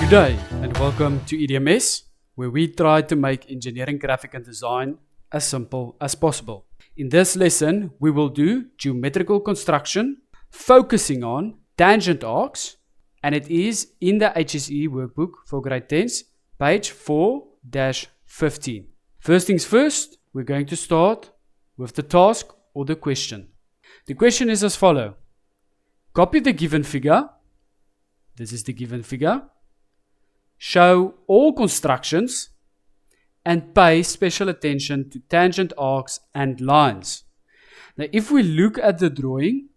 Good day and welcome to EDMS, where we try to make engineering, graphic and design as simple as possible. In this lesson, we will do geometrical construction, focusing on tangent arcs, and it is in the HSE Workbook for grade 10s, page 4-15. First things first, we're going to start with the task or the question. The question is as follows. Copy the given figure. This is the given figure. Show all constructions and pay special attention to tangent arcs and lines. Now, if we look at the drawing,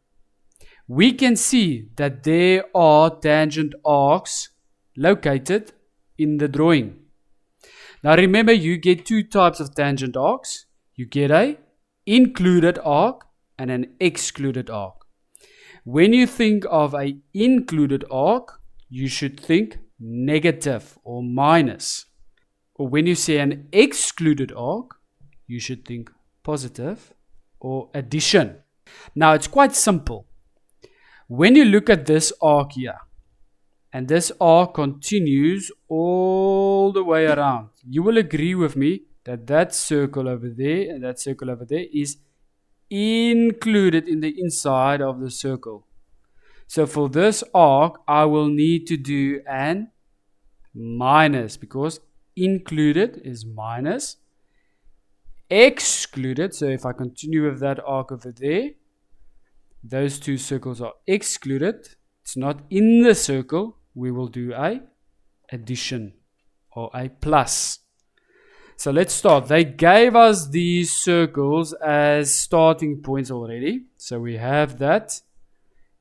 we can see that there are tangent arcs located in the drawing. Now, remember, you get two types of tangent arcs. You get an included arc and an excluded arc. When you think of an included arc, you should think negative or minus. Or when you say an excluded arc, you should think positive or addition. Now, it's quite simple. When you look at this arc here, and this arc continues all the way around, you will agree with me that that circle over there and that circle over there is included in the inside of the circle. So for this arc, I will need to do an minus, because included is minus. Excluded, so if I continue with that arc over there, those two circles are excluded. It's not in the circle. We will do a addition or a plus. So let's start. They gave us these circles as starting points already. So we have that.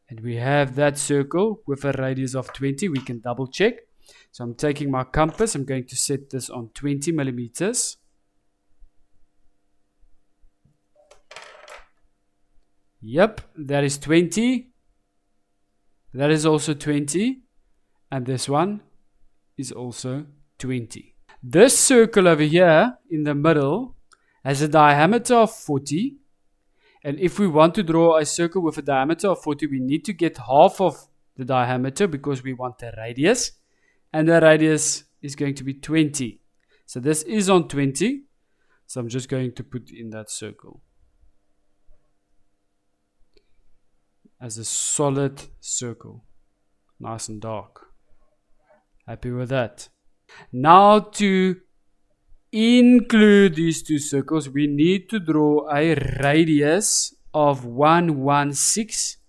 And we have that circle with a radius of 20. We can double check. So I'm taking my compass. I'm going to set this on 20 millimeters. Yep, that is 20. That is also 20. And this one is also 20. This circle over here in the middle has a diameter of 40. And if we want to draw a circle with a diameter of 40, we need to get half of the diameter because we want the radius. And the radius is going to be 20. So this is on 20. So I'm just going to put in that circle as a solid circle. Nice and dark. Happy with that. Now to include these two circles, we need to draw a radius of 116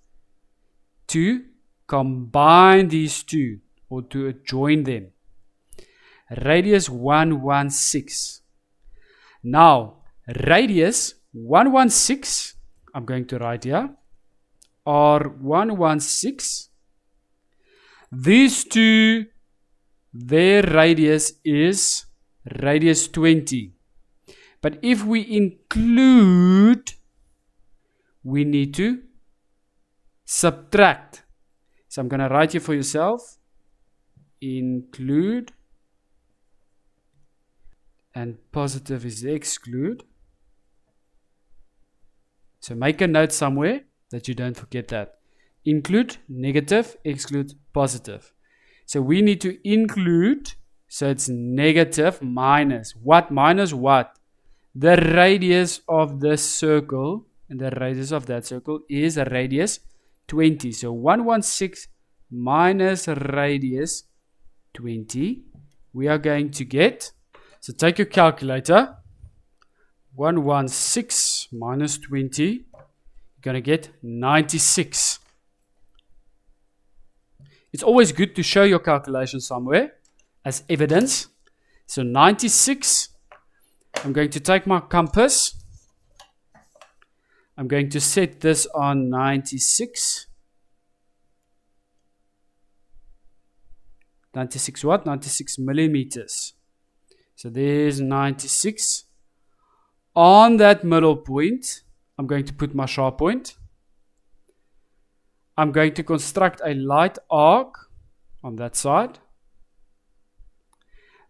to combine these two or to join them. Radius 116. Now, radius 116, I'm going to write here, R116. These two, their radius is radius 20. But if we include, we need to subtract. So I'm going to write here for yourself, include, and positive is exclude. So make a note somewhere that you don't forget that. Include, negative, exclude, positive. So we need to include, so it's negative minus. What minus what? The radius of this circle, and the radius of that circle is a radius 20. So 116 minus radius 20, we are going to get, so take your calculator, 116 minus 20, you're going to get 96. It's always good to show your calculation somewhere as evidence. So 96, I'm going to take my compass. I'm going to set this on 96. 96 what? 96 millimeters. So there's 96. On that middle point, I'm going to put my sharp point. I'm going to construct a light arc on that side.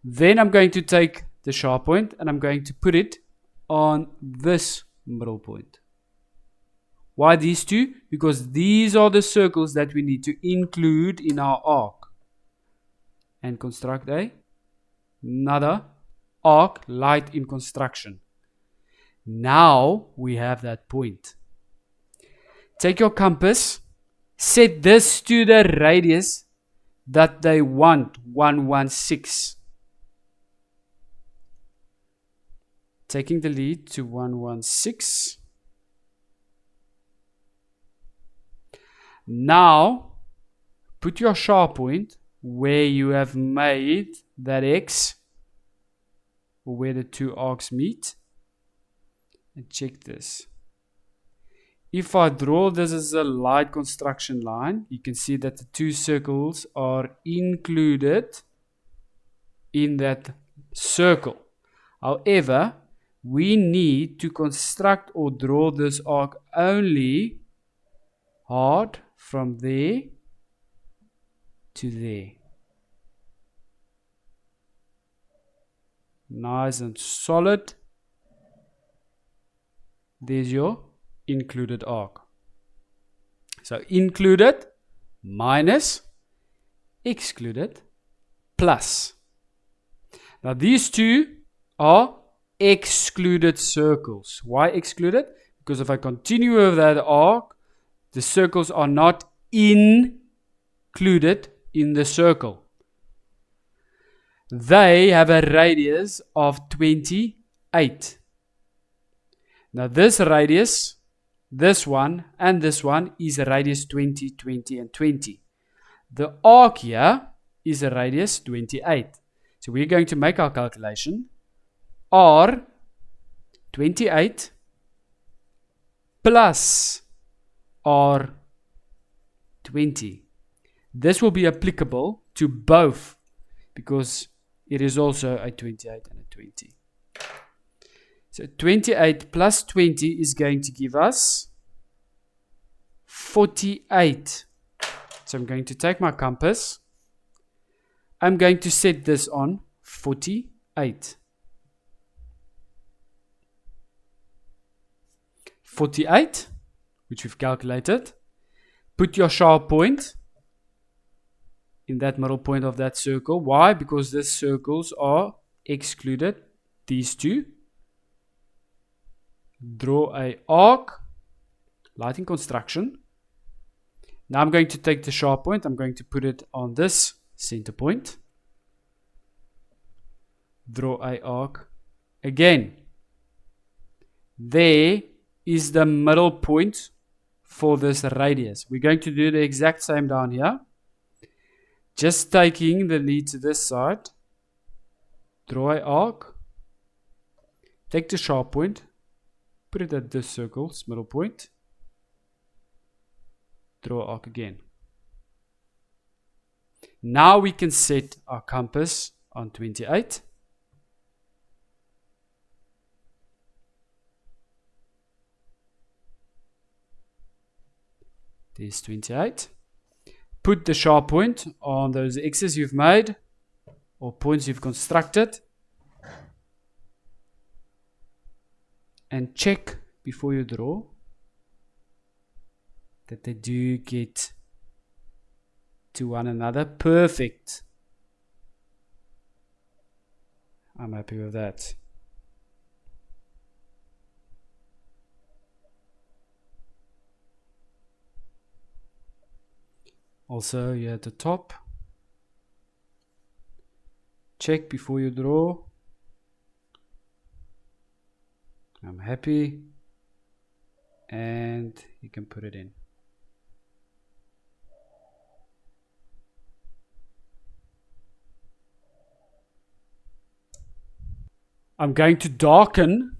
Then I'm going to take the sharp point and I'm going to put it on this middle point. Why these two? Because these are the circles that we need to include in our arc. and construct another arc light in construction. Now we have that point. Take your compass, set this to the radius that they want, 116. Taking the lead to 116. Now, put your sharp point where you have made that X, or where the two arcs meet, and check this. If I draw this as a light construction line, you can see that the two circles are included in that circle. However, we need to construct or draw this arc only hard from there to there. Nice and solid. There's your included arc. So included minus excluded plus. Now these two are excluded circles. Why excluded? Because if I continue with that arc, the circles are not included in the circle. They have a radius of 28. Now this radius, this one and this one is a radius 20, 20 and 20. The arc here is a radius 28. So we're going to make our calculation. R 28 plus R 20. This will be applicable to both because it is also a 28 and a 20. So 28 plus 20 is going to give us 48. So I'm going to take my compass. I'm going to set this on 48. 48, which we've calculated. Put your sharp point in that middle point of that circle. Why? Because these circles are excluded. These two. Draw a arc, lighting construction. Now I'm going to take the sharp point. I'm going to put it on this center point. Draw a arc again. There is the middle point for this radius. We're going to do the exact same down here. Just taking the lead to this side. Draw an arc. Take the sharp point. Put it at this circle's middle point. Draw an arc again. Now we can set our compass on 28. There's 28. Put the sharp point on those X's you've made or points you've constructed. And check before you draw that they do get to one another. Perfect. I'm happy with that. Also here at the top, check before you draw. I'm happy, and you can put it in. I'm going to darken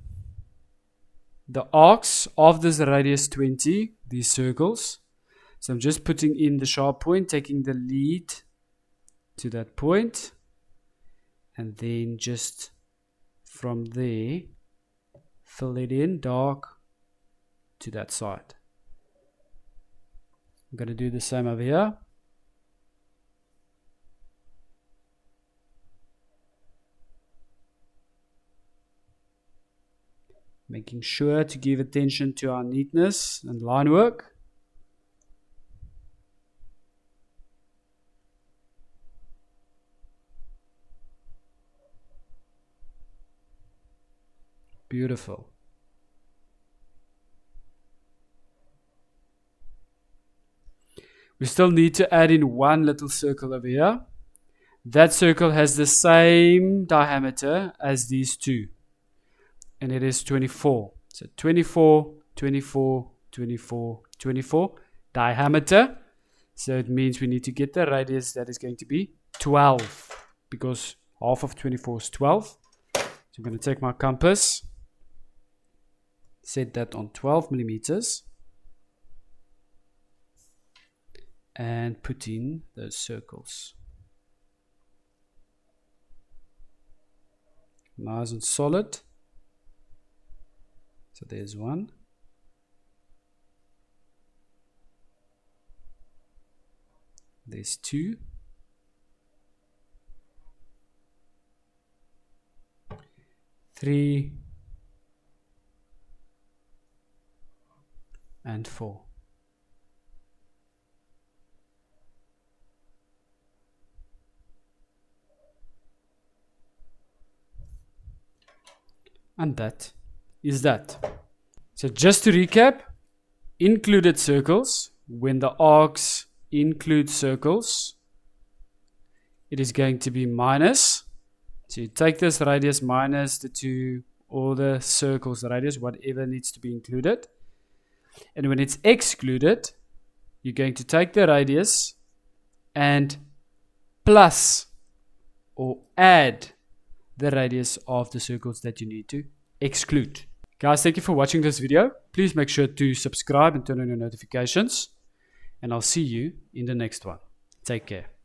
the arcs of this radius 20, these circles. So I'm just putting in the sharp point, taking the lead to that point, and then just from there, fill it in dark to that side. I'm going to do the same over here. Making sure to give attention to our neatness and line work. Beautiful. We still need to add in one little circle over here. That circle has the same diameter as these two, and it is 24. So 24, 24, 24, 24 diameter. So it means we need to get the radius that is going to be 12, because half of 24 is 12. So I'm going to take my compass, set that on 12 millimeters, and put in those circles. Nice and solid. So there's one. There's two. Three. And four. And that is that. So just to recap, included circles, when the arcs include circles, it is going to be minus. So you take this radius minus the two, or the circle's radius, whatever needs to be included. And when it's excluded, you're going to take the radius and plus or add the radius of the circles that you need to exclude. Guys, thank you for watching this video. Please make sure to subscribe and turn on your notifications. And I'll see you in the next one. Take care.